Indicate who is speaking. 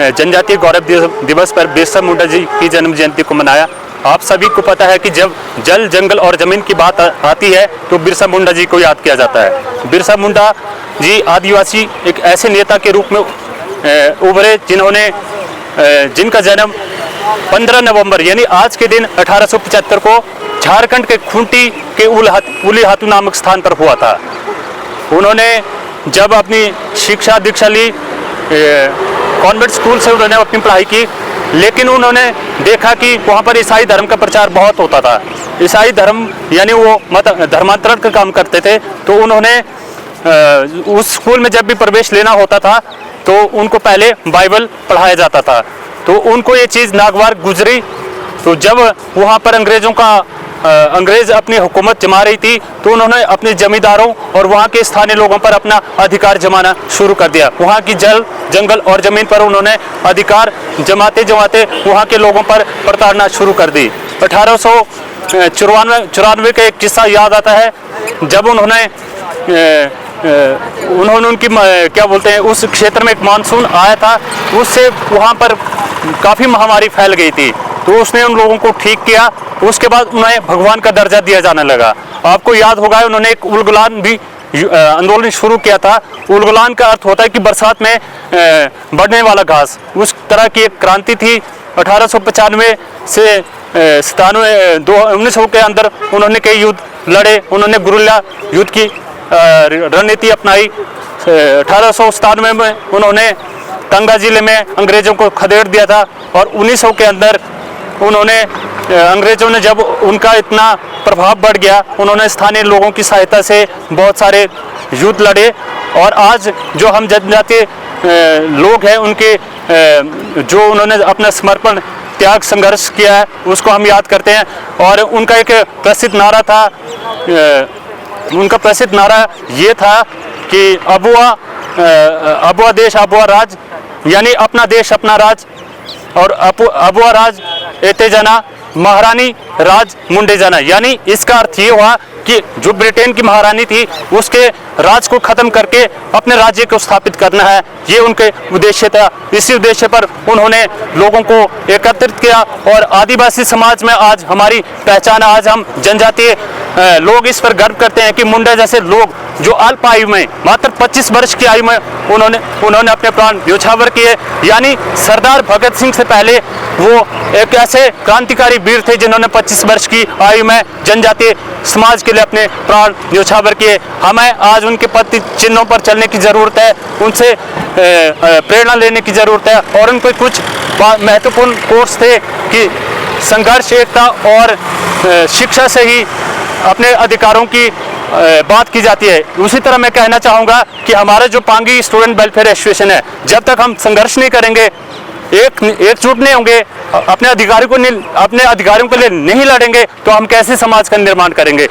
Speaker 1: जनजातीय गौरव दिवस पर बिरसा मुंडा जी की जन्म जयंती को मनाया। आप सभी को पता है कि जब जल, जंगल और ज़मीन की बात आती है तो बिरसा मुंडा जी को याद किया जाता है। बिरसा मुंडा जी आदिवासी एक ऐसे नेता के रूप में उभरे जिनका जन्म 15 नवंबर यानी आज के दिन 1875 को झारखंड के खूंटी के उलीहातू नामक स्थान पर हुआ था। उन्होंने जब अपनी शिक्षा दीक्षा ली, कॉन्वेंट स्कूल से उन्होंने अपनी पढ़ाई की, लेकिन उन्होंने देखा कि वहाँ पर ईसाई धर्म का प्रचार बहुत होता था। ईसाई धर्म यानी वो धर्मांतरण का काम करते थे। तो उन्होंने उस स्कूल में जब भी प्रवेश लेना होता था तो उनको पहले बाइबल पढ़ाया जाता था। तो उनको ये चीज़ नागवार गुजरी। तो जब वहाँ पर अंग्रेज़ अपनी हुकूमत जमा रही थी तो उन्होंने अपने जमींदारों और वहाँ के स्थानीय लोगों पर अपना अधिकार जमाना शुरू कर दिया। वहाँ की जल, जंगल और ज़मीन पर उन्होंने अधिकार जमाते जमाते वहाँ के लोगों पर प्रताड़ना शुरू कर दी। 1894 का एक किस्सा याद आता है, जब उन्होंने उनकी क्या बोलते हैं, उस क्षेत्र में एक मानसून आया था, उससे वहाँ पर काफ़ी महामारी फैल गई थी। तो उसने उन लोगों को ठीक किया। उसके बाद उन्हें भगवान का दर्जा दिया जाने लगा। आपको याद होगा उन्होंने एक उलगुलान भी आंदोलन शुरू किया था। उलगुलान का अर्थ होता है कि बरसात में बढ़ने वाला घास। उस तरह की एक क्रांति थी। 1895 से 1900 के अंदर उन्होंने कई युद्ध लड़े। उन्होंने गुरिल्ला युद्ध की रणनीति अपनाई। 1897 में उन्होंने तंगा जिले में अंग्रेज़ों को खदेड़ दिया था। और 1900 के अंदर उन्होंने अंग्रेज़ों ने जब उनका इतना प्रभाव बढ़ गया, उन्होंने स्थानीय लोगों की सहायता से बहुत सारे युद्ध लड़े। और आज जो हम जनजातीय लोग हैं, उनके जो उन्होंने अपना समर्पण, त्याग, संघर्ष किया है, उसको हम याद करते हैं। और उनका एक प्रसिद्ध नारा था, उनका प्रसिद्ध नारा ये था कि अबुआ देश अबुआ राज, यानी अपना देश अपना राज, और अबुआ राज एते जाना, महारानी राज मुंडे जाना। यानी इसका अर्थ ये हुआ कि जो ब्रिटेन की महारानी थी उसके राज को ख़त्म करके अपने राज्य को स्थापित करना है, ये उनके उद्देश्य था। इसी उद्देश्य पर उन्होंने लोगों को एकत्रित किया और आदिवासी समाज में आज हमारी पहचान। आज हम जनजातीय लोग इस पर गर्व करते हैं कि मुंडा जैसे लोग जो अल्प आयु में, मात्र 25 वर्ष की आयु में उन्होंने अपने प्राण न्योछावर किए। यानी सरदार भगत सिंह से पहले वो एक ऐसे क्रांतिकारी वीर थे जिन्होंने 25 वर्ष की आयु में जनजातीय समाज के लिए अपने प्राण न्योछावर किए। हमें आज उनके प्रति चिन्हों पर चलने की ज़रूरत है, उनसे प्रेरणा लेने की ज़रूरत है। और उनके कुछ महत्वपूर्ण कोर्स थे कि संघर्ष, एकता और शिक्षा से ही अपने अधिकारों की बात की जाती है। उसी तरह मैं कहना चाहूँगा कि हमारा जो पांगी स्टूडेंट वेलफेयर एसोसिएशन है, जब तक हम संघर्ष नहीं करेंगे, एकजुट नहीं होंगे, अपने अधिकारों के लिए नहीं लड़ेंगे, तो हम कैसे समाज का निर्माण करेंगे।